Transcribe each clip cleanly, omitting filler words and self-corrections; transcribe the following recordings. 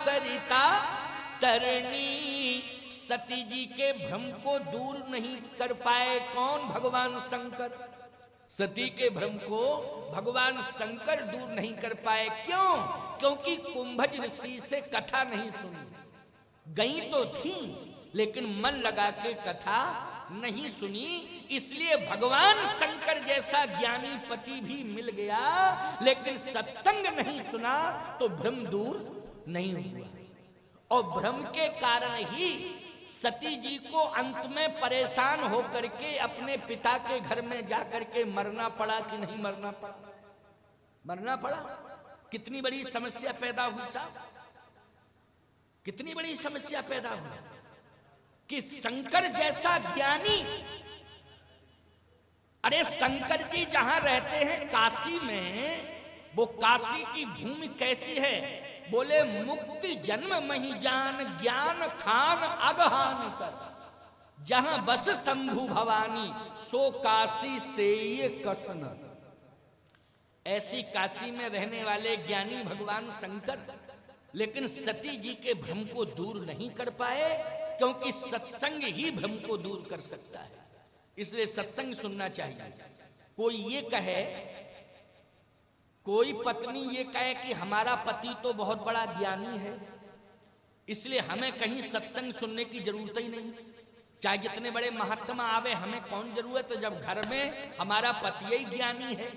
सरिता तरणी। सती जी के भ्रम को दूर नहीं कर पाए कौन? भगवान शंकर। सती के भ्रम को भगवान शंकर दूर नहीं कर पाए। क्यों? क्योंकि कुंभज ऋषि से कथा नहीं सुनी। गई तो थी लेकिन मन लगा के कथा नहीं सुनी, इसलिए भगवान शंकर जैसा ज्ञानी पति भी मिल गया, लेकिन सत्संग नहीं सुना तो भ्रम दूर नहीं हुआ। और भ्रम के कारण ही सती जी को अंत में परेशान होकर के अपने पिता के घर में जाकर के मरना पड़ा कि नहीं मरना पड़ा? मरना पड़ा। कितनी बड़ी समस्या पैदा हुई साहब, कितनी बड़ी समस्या पैदा हुई कि शंकर जैसा ज्ञानी, अरे शंकर जी जहां रहते हैं काशी में, वो काशी की भूमि कैसी है? बोले मुक्ति जन्म मही जान ज्ञान खान अगहान कर, जहां बस शंभु भवानी सो काशी से ये कसन। ऐसी काशी में रहने वाले ज्ञानी भगवान शंकर, लेकिन सती जी के भ्रम को दूर नहीं कर पाए, क्योंकि सत्संग ही भ्रम को दूर कर सकता है। इसलिए सत्संग सुनना चाहिए। कोई ये कहे, कोई पत्नी ये कहे कि हमारा पति तो बहुत बड़ा ज्ञानी है, इसलिए हमें कहीं सत्संग सुनने की जरूरत ही नहीं, चाहे जितने बड़े महात्मा आवे हमें कौन जरूरत है, जब घर में हमारा पति ही ज्ञानी है।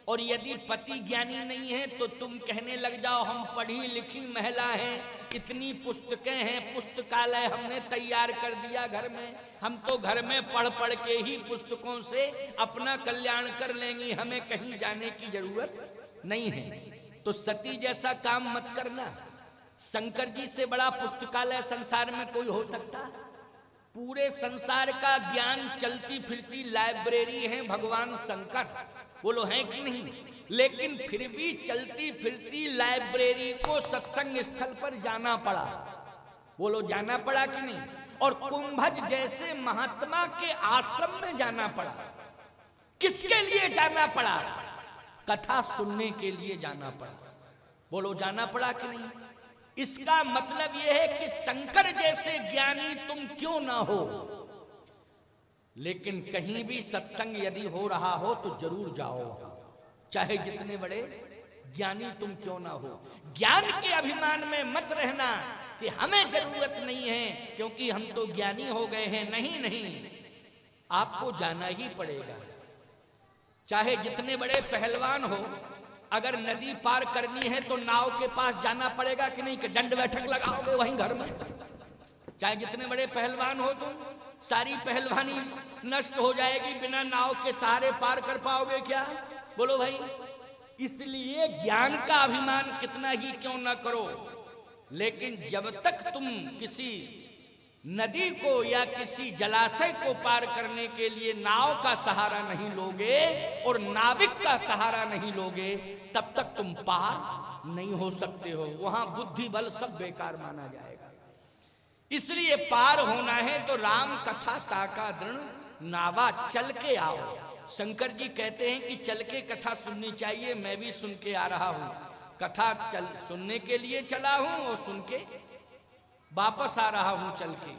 और यदि पति ज्ञानी नहीं है तो तुम कहने लग जाओ हम पढ़ी लिखी महिला हैं, इतनी पुस्तकें हैं, पुस्तकालय हमने तैयार कर दिया घर में, हम तो घर में पढ़ पढ़ के ही पुस्तकों से अपना कल्याण कर लेंगी, हमें कहीं जाने की जरूरत नहीं है। तो सती जैसा काम मत करना। शंकर जी से बड़ा पुस्तकालय संसार में कोई हो सकता? पूरे संसार का ज्ञान चलती फिरती लाइब्रेरी है भगवान शंकर, बोलो हैं कि नहीं? लेकिन फिर भी चलती फिरती लाइब्रेरी को सत्संग स्थल पर जाना पड़ा, बोलो जाना पड़ा कि नहीं? और कुंभज जैसे महात्मा के आश्रम में जाना पड़ा। किसके लिए जाना पड़ा? कथा सुनने के लिए जाना पड़ा, बोलो जाना पड़ा कि नहीं? इसका मतलब यह है कि शंकर जैसे ज्ञानी तुम क्यों ना हो, लेकिन कहीं भी सत्संग यदि हो रहा हो तो जरूर जाओ, चाहे जितने बड़े ज्ञानी तुम क्यों ना हो। ज्ञान के अभिमान में मत रहना कि हमें जरूरत नहीं है क्योंकि हम तो ज्ञानी हो गए हैं। नहीं नहीं, आपको जाना ही पड़ेगा। चाहे जितने बड़े पहलवान हो, अगर नदी पार करनी है तो नाव के पास जाना पड़ेगा कि नहीं? कि दंड बैठक लगाओगे वहीं घर में? चाहे जितने बड़े पहलवान हो तुम, सारी पहलवानी नष्ट हो जाएगी, बिना नाव के सहारे पार कर पाओगे क्या? बोलो भाई। इसलिए ज्ञान का अभिमान कितना ही क्यों ना करो, लेकिन जब तक तुम किसी नदी को या किसी जलाशय को पार करने के लिए नाव का सहारा नहीं लोगे और नाविक का सहारा नहीं लोगे, तब तक तुम पार नहीं हो सकते हो। वहां बुद्धि बल सब बेकार माना जाएगा। इसलिए पार होना है तो राम कथा ताका दृढ़ नावा, चल के आओ। शंकर जी कहते हैं कि चल के कथा सुननी चाहिए। मैं भी सुन के आ रहा हूं, कथा सुनने के लिए चला हूं और सुन के वापस आ रहा हूं चल के।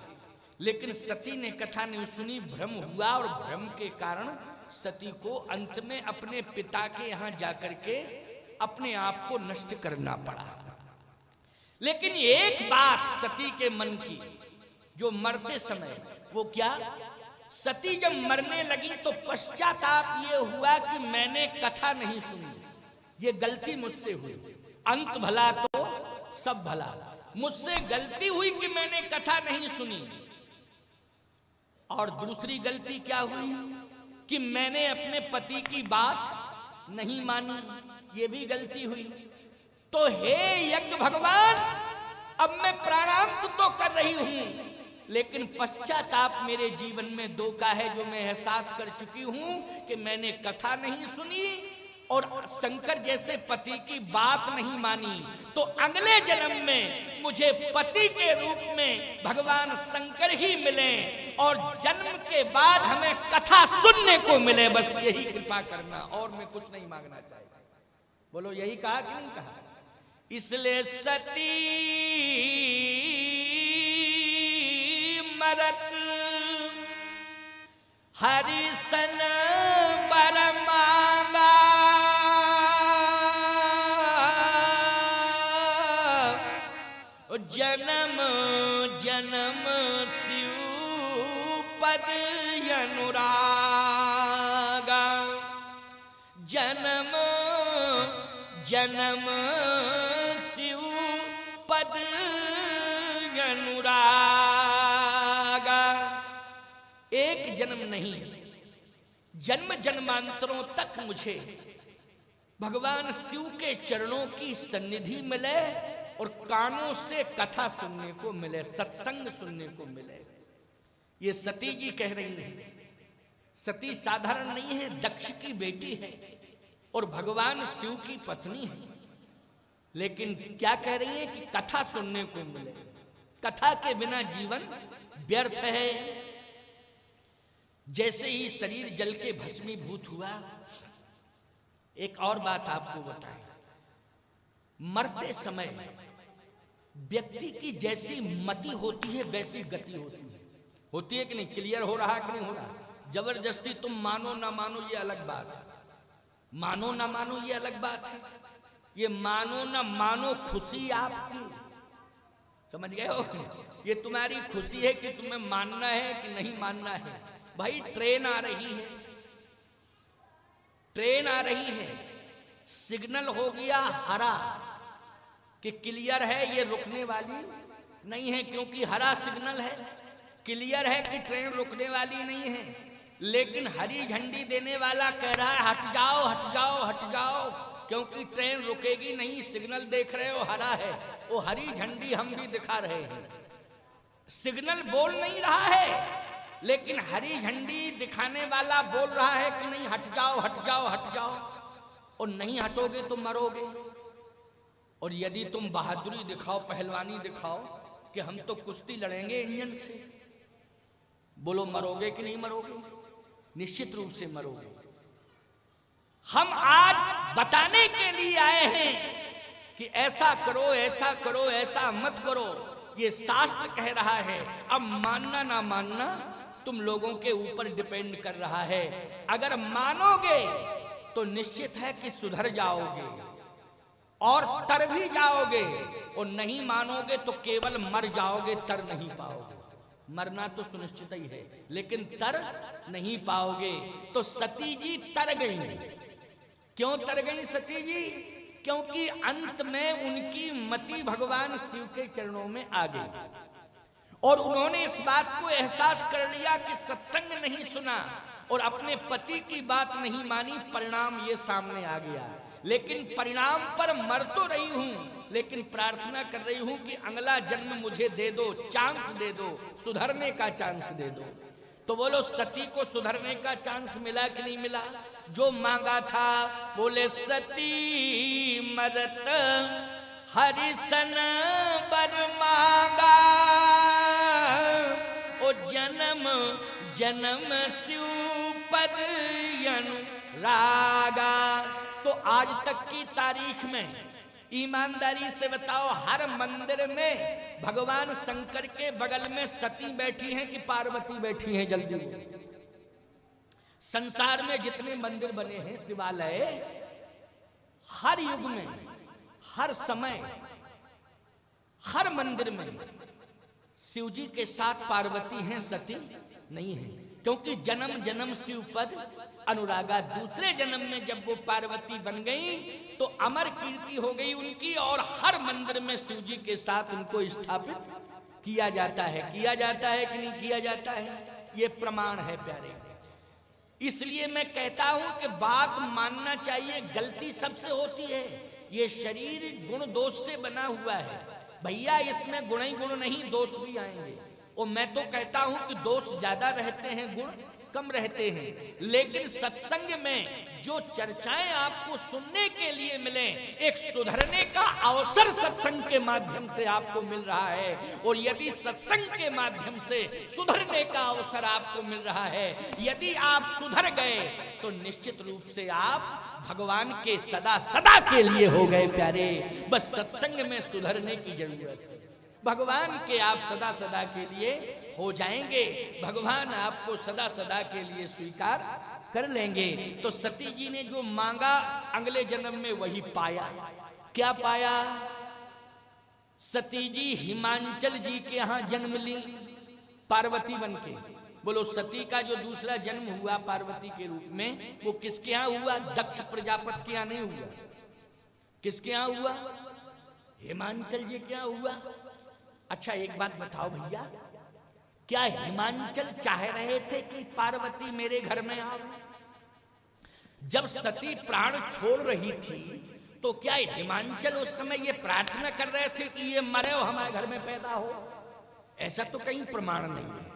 लेकिन सती ने कथा नहीं सुनी, भ्रम हुआ और भ्रम के कारण सती को अंत में अपने पिता के यहां जाकर के अपने आप को नष्ट करना पड़ा। लेकिन एक बात सती के मन की जो मरते समय, वो क्या? सती जब मरने लगी तो पश्चाताप ये हुआ कि मैंने कथा नहीं सुनी, ये गलती मुझसे हुई। अंत भला तो सब भला, मुझसे गलती हुई कि मैंने कथा नहीं सुनी। और दूसरी गलती क्या हुई कि मैंने अपने पति की बात नहीं मानी, ये भी गलती हुई। तो हे यज्ञ भगवान, अब मैं प्राणांत तो कर रही हूं, लेकिन पश्चाताप मेरे जीवन में दो का है, जो मैं एहसास कर चुकी हूं कि मैंने कथा नहीं सुनी और शंकर जैसे पति की बात नहीं मानी। तो अगले जन्म में मुझे पति के रूप में भगवान शंकर ही मिले और जन्म के बाद हमें कथा सुनने को मिले, बस यही कृपा करना, और मैं कुछ नहीं मांगना चाहिए। बोलो यही कहा कि नहीं कहा? इसलिए सती मरत हरिसन बर मांगा, जन्म जन्म शिव पद अनुरागा, जन्म जन्म शिव पद अनुरागा। एक जन्म नहीं, जन्म जन्मांतरों तक मुझे भगवान शिव के चरणों की सन्निधि मिले और कानों से कथा सुनने को मिले, सत्संग सुनने को मिले। ये सती जी कह रही हैं। सती साधारण नहीं है, दक्ष की बेटी है और भगवान शिव की पत्नी है, लेकिन क्या कह रही है कि कथा सुनने को मिले। कथा के बिना जीवन व्यर्थ है। जैसे ही शरीर जल के भस्मीभूत हुआ, एक और बात आपको बताएं, मरते समय व्यक्ति की जैसी मति होती है वैसी गति होती है कि नहीं? क्लियर हो रहा है कि नहीं हो रहा? जबरदस्ती तुम मानो ना मानो ये अलग बात है, मानो ना मानो ये अलग बात है। ये मानो ना मानो खुशी आपकी, समझ गए हो? ये तुम्हारी खुशी है कि तुम्हें मानना है कि नहीं मानना है। भाई ट्रेन आ रही है, ट्रेन आ रही है, सिग्नल हो गया हरा कि क्लियर है, ये रुकने वाली नहीं है, क्योंकि हरा सिग्नल है। क्लियर है कि ट्रेन रुकने वाली नहीं है, लेकिन हरी झंडी देने वाला कह रहा है हट जाओ हट जाओ हट जाओ, क्योंकि ट्रेन रुकेगी नहीं। सिग्नल देख रहे हो हरा है, वो हरी झंडी हम भी दिखा रहे हैं। सिग्नल बोल नहीं रहा है, लेकिन हरी झंडी दिखाने वाला बोल रहा है कि नहीं हट जाओ हट जाओ हट जाओ, और नहीं हटोगे तो मरोगे। और यदि तुम बहादुरी दिखाओ, पहलवानी दिखाओ कि हम तो कुश्ती लड़ेंगे इंजन से, बोलो मरोगे कि नहीं मरोगे? निश्चित रूप से मरोगे। हम आज बताने के लिए आए हैं कि ऐसा करो ऐसा करो ऐसा मत करो, ये शास्त्र कह रहा है। अब मानना ना मानना तुम लोगों के ऊपर डिपेंड कर रहा है। अगर मानोगे तो निश्चित है कि सुधर जाओगे और तर भी जाओगे, और नहीं मानोगे तो केवल मर जाओगे, तर नहीं पाओगे। मरना तो सुनिश्चित ही है, लेकिन तर नहीं पाओगे। तो सती जी तर गई। क्यों तर गई सती जी? क्योंकि अंत में उनकी मति भगवान शिव के चरणों में आ गई और उन्होंने इस बात को एहसास कर लिया कि सत्संग नहीं सुना और अपने पति की बात नहीं मानी, परिणाम ये सामने आ गया। लेकिन परिणाम पर मर तो रही हूं, लेकिन प्रार्थना कर रही हूं कि अगला जन्म मुझे दे दो, चांस दे दो, सुधरने का चांस दे दो। तो बोलो सती को सुधरने का चांस मिला कि नहीं मिला? जो मांगा था, बोले सती मरत हरिसन बर मांगा, ओ जन्म जन्म शिव पद अनुरागा। तो आज तक की तारीख में ईमानदारी से बताओ, हर मंदिर में भगवान शंकर के बगल में सती बैठी हैं कि पार्वती बैठी हैं? जल्दी। संसार में जितने मंदिर बने हैं, शिवालय, हर युग में, हर समय, हर मंदिर में शिव जी के साथ पार्वती हैं, सती नहीं है। क्योंकि जन्म जन्म शिव पद अनुरागा। दूसरे जन्म में जब वो पार्वती बन गई तो अमर कीर्ति हो गई उनकी, और हर मंदिर में शिव जी के साथ उनको स्थापित किया जाता है। किया जाता है कि नहीं किया जाता है? ये प्रमाण है प्यारे। इसलिए मैं कहता हूं कि बात मानना चाहिए। गलती सबसे होती है। ये शरीर गुण दोष से बना हुआ है भैया, इसमें गुण ही गुण नहीं, दोष भी आएंगे। और मैं तो कहता हूं कि दोष ज्यादा रहते हैं, गुण कम रहते हैं, लेकिन सत्संग में जो चर्चाएं आपको सुनने के लिए मिले, एक सुधरने का अवसर सत्संग के माध्यम से आपको मिल रहा है। और यदि सत्संग के माध्यम से सुधरने का अवसर आपको मिल रहा है, यदि आप सुधर गए तो निश्चित रूप से आप भगवान के सदा सदा के लिए हो गए प्यारे। बस सत्संग में सुधरने की जरूरत है, भगवान के आप सदा सदा के लिए हो जाएंगे, भगवान आपको सदा सदा के लिए स्वीकार कर लेंगे। तो सती जी ने जो मांगा अगले जन्म में वही पाया। क्या पाया? सती जी हिमांचल जी के यहां जन्म ली पार्वती बन के। बोलो, सती का जो दूसरा जन्म हुआ पार्वती के रूप में, वो किसके यहाँ हुआ? दक्ष प्रजापति के यहाँ नहीं हुआ। किसके यहाँ हुआ? हिमांचल जी के यहाँ हुआ। अच्छा एक बात बताओ भैया, क्या हिमांचल चाह रहे थे कि पार्वती मेरे घर में आवे? जब सती प्राण छोड़ रही थी तो क्या हिमांचल उस समय ये प्रार्थना कर रहे थे कि ये मरे हो हमारे घर में पैदा हो? ऐसा तो कहीं प्रमाण नहीं है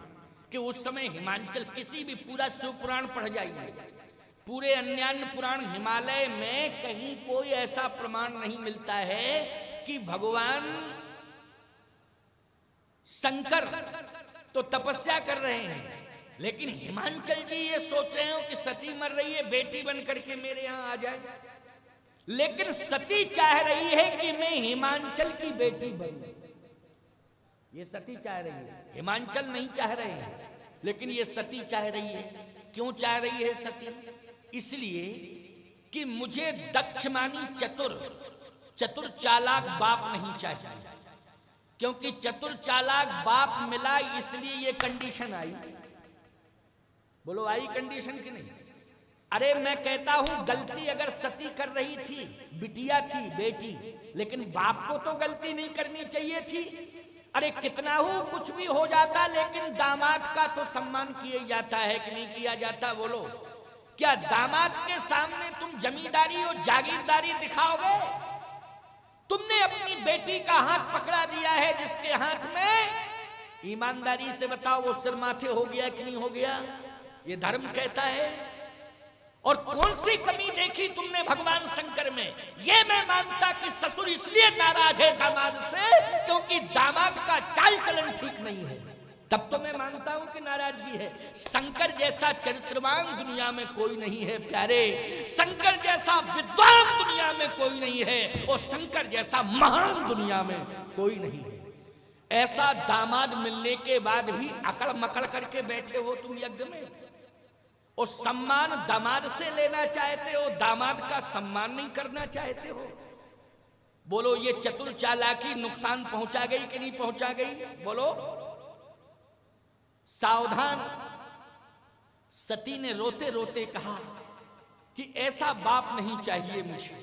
कि उस समय हिमांचल किसी भी, पूरा शिव पुराण पढ़ जाइए, पूरे अन्यान्य पुराण, हिमालय में कहीं कोई ऐसा प्रमाण नहीं मिलता है कि भगवान शंकर तो तपस्या कर रहे हैं, लेकिन हिमांचल जी ये सोच रहे हो कि सती मर रही है, बेटी बन करके मेरे यहां आ जाए। लेकिन सती चाह रही है कि मैं हिमांचल की बेटी बनूं। ये सती चाह रही है, हिमांचल नहीं चाह रहे हैं, लेकिन ये सती चाह रही है। क्यों चाह रही है सती? इसलिए कि मुझे दक्षमानी चतुर चालाक बाप नहीं चाहिए, क्योंकि चतुर चालाक बाप मिला इसलिए ये कंडीशन आई। बोलो, आई कंडीशन की नहीं? अरे मैं कहता हूं, गलती अगर सती कर रही थी, बिटिया थी, बेटी, लेकिन बाप को तो गलती नहीं करनी चाहिए थी। अरे कितना हो कुछ भी हो जाता, लेकिन दामाद का तो सम्मान किया जाता है कि नहीं किया जाता? बोलो, क्या दामाद के सामने तुम जमींदारी और जागीरदारी दिखाओगे? तुमने अपनी बेटी का हाथ पकड़ा दिया है जिसके हाथ में, ईमानदारी से बताओ वो सिर माथे हो गया कि नहीं हो गया? ये धर्म कहता है। और कौन सी कमी देखी तुमने भगवान शंकर में? ये मैं मानता कि ससुर इसलिए नाराज है दामाद से क्योंकि दामाद का चाल चलन ठीक नहीं है, तब तो मैं मानता हूं कि नाराजगी है। शंकर जैसा चरित्रवान दुनिया में कोई नहीं है प्यारे, शंकर जैसा विद्वान दुनिया में कोई नहीं है, और शंकर जैसा महान दुनिया में कोई नहीं है। ऐसा दामाद मिलने के बाद भी अकड़ मकड़ करके बैठे हो तुम यज्ञ में, और सम्मान दामाद से लेना चाहते हो, दामाद का सम्मान नहीं करना चाहते हो। बोलो, ये चतुर चालाकी नुकसान पहुंचा गई कि नहीं पहुंचा गई? बोलो, सावधान। सती ने रोते रोते कहा कि ऐसा बाप नहीं चाहिए मुझे,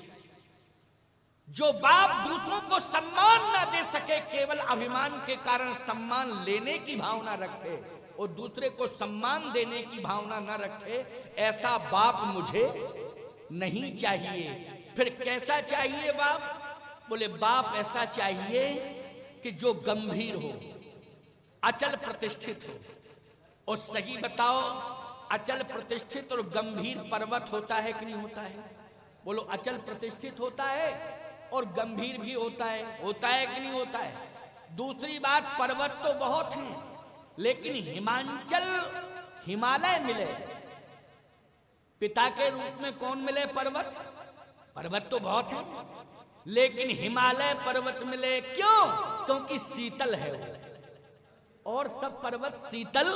जो बाप दूसरों को सम्मान ना दे सके, केवल अभिमान के कारण सम्मान लेने की भावना रखे और दूसरे को सम्मान देने की भावना न रखे, ऐसा बाप मुझे नहीं चाहिए। फिर कैसा चाहिए बाप? बोले, बाप ऐसा चाहिए कि जो गंभीर हो, अचल प्रतिष्ठित हो। और सही बताओ, अचल प्रतिष्ठित और गंभीर पर्वत होता है कि नहीं होता है? बोलो, अचल प्रतिष्ठित होता है और गंभीर भी होता है कि नहीं होता है? दूसरी बात, पर्वत तो बहुत हैं, लेकिन हिमांचल, हिमालय मिले, पिता के रूप में कौन मिले? पर्वत। पर्वत तो बहुत हैं, लेकिन हिमालय पर्वत मिले। क्यों? क्योंकि शीतल है वो, और सब पर्वत शीतल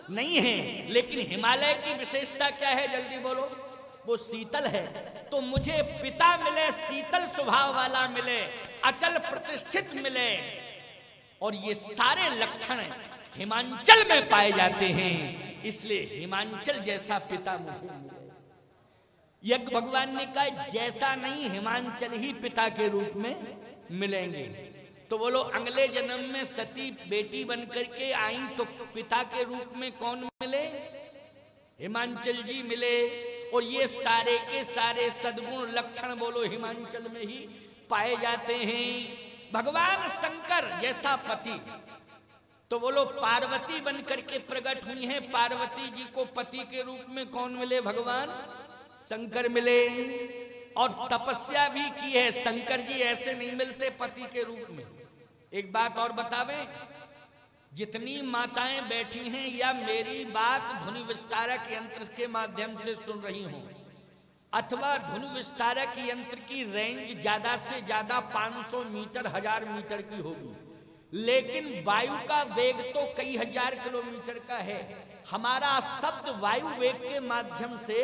नहीं है। लेकिन हिमालय की विशेषता क्या है? जल्दी बोलो। वो शीतल है। तो मुझे पिता मिले, शीतल स्वभाव वाला मिले, अचल प्रतिष्ठित मिले, और ये सारे लक्षण हिमांचल में पाए जाते हैं, इसलिए हिमांचल जैसा पिता मुझे मिले। यज्ञ भगवान ने कहा, जैसा नहीं, हिमांचल ही पिता के रूप में मिलेंगे। तो बोलो, अगले जन्म में सती बेटी बनकर के आई तो पिता के रूप में कौन मिले? हिमांचल जी मिले। और ये सारे के सारे सद्गुण लक्षण बोलो हिमांचल में ही पाए जाते हैं। भगवान शंकर जैसा पति तो बोलो पार्वती बन करके प्रकट हुई हैं। पार्वती जी को पति के रूप में कौन मिले? भगवान शंकर मिले। और तपस्या भी की है। शंकर जी ऐसे नहीं मिलते पति के रूप में। एक बात और बतावें, जितनी माताएं बैठी हैं या मेरी बात ध्वनि विस्तारक यंत्र के माध्यम से सुन रही हों, अथवा ध्वनि विस्तारक यंत्र की रेंज ज्यादा से ज्यादा 500 मीटर 1000 मीटर की होगी, लेकिन वायु का वेग तो कई हजार किलोमीटर का है। हमारा शब्द वायु वेग के माध्यम से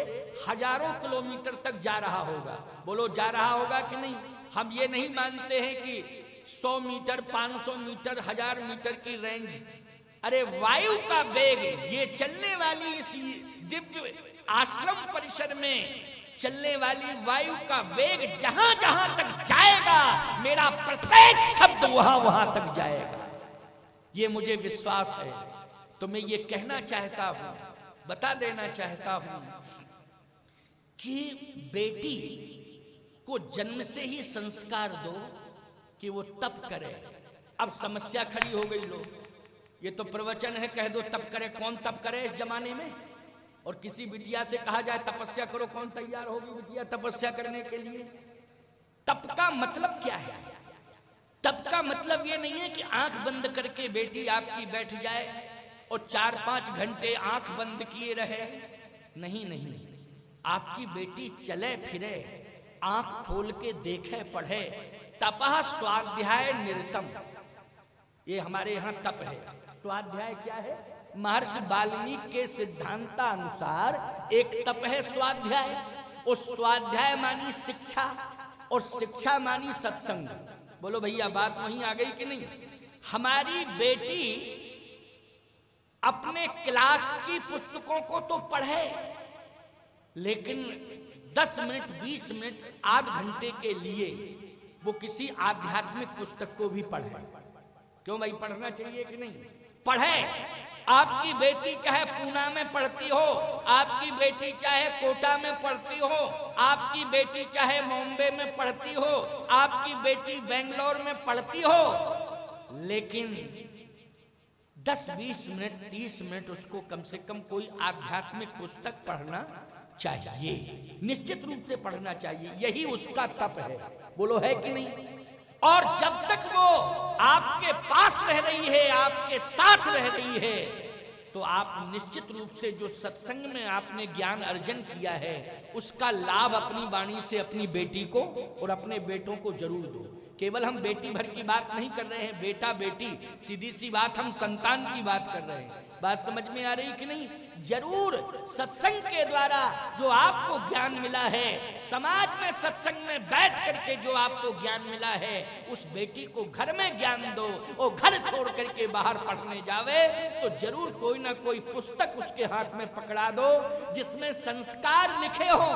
हजारों किलोमीटर तक जा रहा होगा। बोलो जा रहा होगा कि नहीं? हम ये नहीं मानते हैं कि 100 मीटर 500 मीटर 1000 मीटर की रेंज। अरे वायु का वेग, ये चलने वाली इस दिव्य आश्रम परिसर में चलने वाली वायु का वेग जहां जहां तक जाएगा, मेरा प्रत्येक शब्द वहां वहां तक जाएगा। ये मुझे विश्वास है। तो मैं ये कहना चाहता हूं, बता देना चाहता हूं कि बेटी को जन्म से ही संस्कार दो कि वो तप करे। अब समस्या खड़ी हो गई। लोग, ये तो प्रवचन है, कह दो तप करे। कौन तप करे इस जमाने में? और किसी बिटिया से कहा जाए तपस्या करो, कौन तैयार होगी बिटिया तपस्या करने के लिए? तप का मतलब क्या है? तप का मतलब ये नहीं है कि आंख बंद करके बेटी आपकी बैठ जाए और 4-5 घंटे आंख बंद किए रहे। नहीं नहीं, आपकी बेटी चले फिरे, आंख खोल के देखे, पढ़े। तपः स्वाध्याय निरतम, ये हमारे यहाँ तप है। स्वाध्याय क्या है? महर्षि वाल्मीकि के सिद्धांतानुसार एक तप है स्वाध्याय। और स्वाध्याय मानी शिक्षा, और शिक्षा मानी सत्संग। बोलो भैया बात वहीं आ गई कि नहीं? हमारी बेटी अपने क्लास की पुस्तकों को तो पढ़े, लेकिन 10 मिनट 20 मिनट आध घंटे के लिए वो किसी आध्यात्मिक पुस्तक को भी पढ़े। क्यों भाई, पढ़ना चाहिए कि नहीं? पढ़े। आपकी बेटी चाहे पूना में पढ़ती हो, आपकी बेटी चाहे कोटा में पढ़ती हो, आपकी बेटी चाहे बॉम्बे में पढ़ती हो, आपकी बेटी बेंगलोर में पढ़ती हो, लेकिन 10-20 मिनट 30 मिनट उसको कम से कम कोई आध्यात्मिक पुस्तक पढ़ना चाहिए। निश्चित रूप से पढ़ना चाहिए। यही उसका तप है। बोलो है कि नहीं? और जब तक वो आपके पास रह रही है, आपके साथ रह रही है, तो आप निश्चित रूप से जो सत्संग में आपने ज्ञान अर्जन किया है, उसका लाभ अपनी वाणी से अपनी बेटी को और अपने बेटों को जरूर दो। केवल हम बेटी भर की बात नहीं कर रहे हैं, बेटा बेटी सीधी सी बात, हम संतान की बात कर रहे हैं। बात समझ में आ रही कि नहीं? जरूर सत्संग के द्वारा जो आपको ज्ञान मिला है, समाज में सत्संग में बैठ करके जो आपको ज्ञान मिला है, उस बेटी को घर में ज्ञान दो। और घर छोड़ करके बाहर पढ़ने जावे तो जरूर कोई ना कोई पुस्तक उसके हाथ में पकड़ा दो जिसमें संस्कार लिखे हो,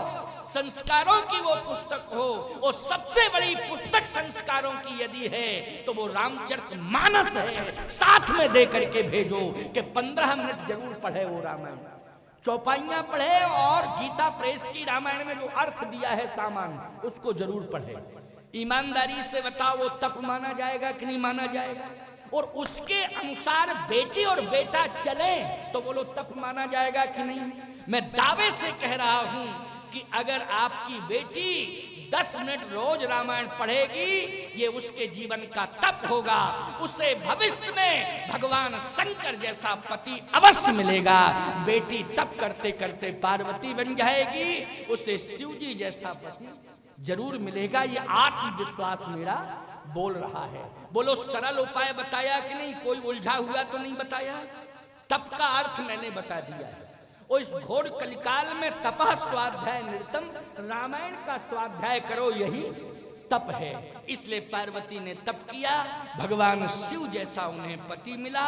संस्कारों की वो पुस्तक हो। और सबसे बड़ी पुस्तक संस्कारों की यदि है तो वो रामचरितमानस है। साथ में दे करके भेजो कि 15 मिनट जरूर पढ़े वो रामायण, चौपाइयां पढ़े, और गीता प्रेस की रामायण में जो अर्थ दिया है सामान, उसको जरूर पढ़े। ईमानदारी से बताओ वो तप माना जाएगा कि नहीं माना जाएगा? और उसके अनुसार बेटी और बेटा चले तो बोलो तप माना जाएगा कि नहीं? मैं दावे से कह रहा हूं कि अगर आपकी बेटी 10 मिनट रोज रामायण पढ़ेगी, ये उसके जीवन का तप होगा। उसे भविष्य में भगवान शंकर जैसा पति अवश्य मिलेगा। बेटी तप करते करते पार्वती बन जाएगी, उसे शिव जी जैसा पति जरूर मिलेगा। ये आत्मविश्वास मेरा बोल रहा है। बोलो सरल उपाय बताया कि नहीं? कोई उलझा हुआ तो नहीं बताया? तप का अर्थ मैंने बता दिया है। और इस घोर कलिकाल में तपः स्वाध्याय निरतम, रामायण का स्वाध्याय करो, यही तप है। इसलिए पार्वती ने तप किया, भगवान शिव जैसा उन्हें पति मिला।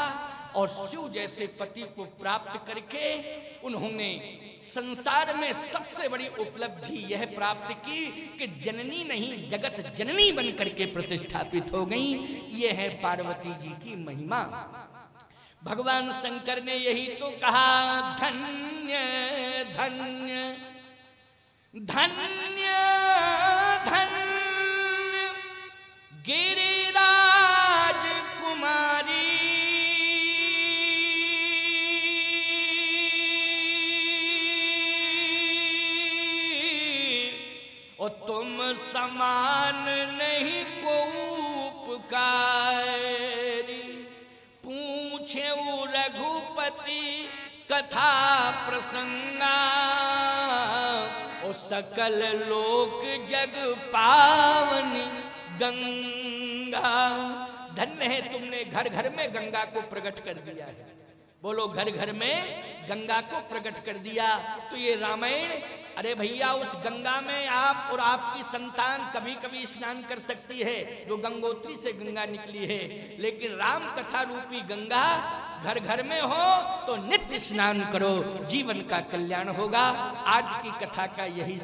और शिव जैसे पति को प्राप्त करके उन्होंने संसार में सबसे बड़ी उपलब्धि यह प्राप्त की कि जननी नहीं जगत जननी बन करके प्रतिष्ठापित हो गई। यह है पार्वती जी की महिमा। भगवान शंकर ने यही तो कहा, धन्य धन्य धन्य धन्य गिरिराज कुमारी, समान नहीं को उपकारी, पूछे रघुपति कथा प्रसन्ना, ओ सकल लोक जग पावनी गंगा। धन्य है तुमने घर घर में गंगा को प्रकट कर दिया है। बोलो घर घर में गंगा को प्रकट कर दिया। तो ये रामायण, अरे भैया उस गंगा में आप और आपकी संतान कभी कभी स्नान कर सकती है, जो गंगोत्री से गंगा निकली है, लेकिन राम कथा रूपी गंगा घर घर में हो तो नित्य स्नान करो, जीवन का कल्याण होगा। आज की कथा का यही